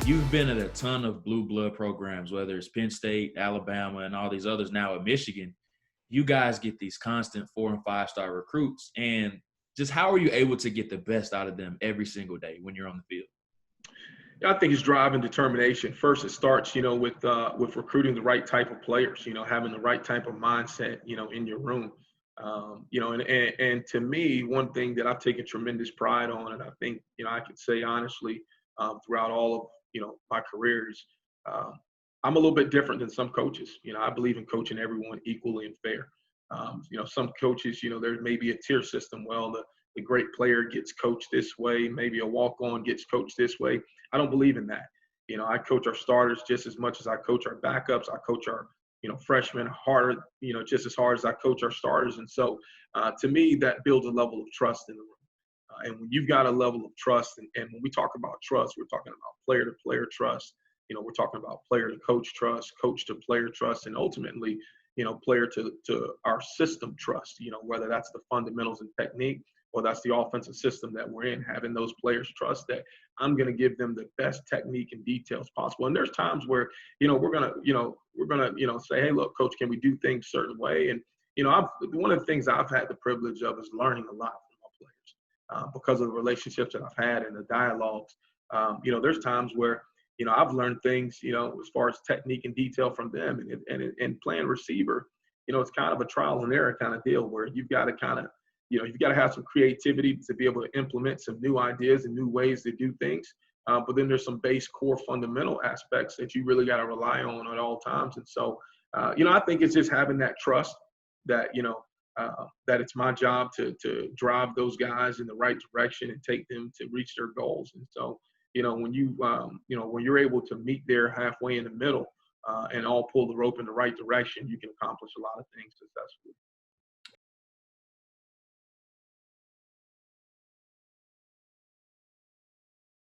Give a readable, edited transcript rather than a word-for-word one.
You've been at a ton of blue blood programs, whether it's Penn State, Alabama, and all these others now at Michigan. You guys get these constant 4 and 5 star recruits. And just how are you able to get the best out of them every single day when you're on the field? I think it's drive and determination. First, it starts, with recruiting the right type of players. Having the right type of mindset, in your room. And to me, one thing that I've taken tremendous pride on, and I think, I could say honestly, throughout all of, my careers, um, I'm a little bit different than some coaches. I believe in coaching everyone equally and fair. Some coaches, there may be a tier system. Well, the great player gets coached this way. Maybe a walk-on gets coached this way. I don't believe in that. I coach our starters just as much as I coach our backups. I coach our, freshmen harder, just as hard as I coach our starters. And so, to me, that builds a level of trust in the room. And when you've got a level of trust, and when we talk about trust, we're talking about player-to-player trust. We're talking about player-to-coach trust, coach-to-player trust, and ultimately, player to our system trust, whether that's the fundamentals and technique or that's the offensive system that we're in, having those players trust that I'm going to give them the best technique and details possible. And there's times where, we're going to say, hey, look, coach, can we do things a certain way? And, one of the things I've had the privilege of is learning a lot from my players because of the relationships that I've had and the dialogues. There's times where, I've learned things, as far as technique and detail from them, and playing receiver, it's kind of a trial and error kind of deal where you've got to kind of, you've got to have some creativity to be able to implement some new ideas and new ways to do things. But then there's some base core fundamental aspects that you really got to rely on at all times. And so, I think it's just having that trust that, that it's my job to drive those guys in the right direction and take them to reach their goals. And so, when you're able to meet there halfway in the middle and all pull the rope in the right direction, you can accomplish a lot of things successfully.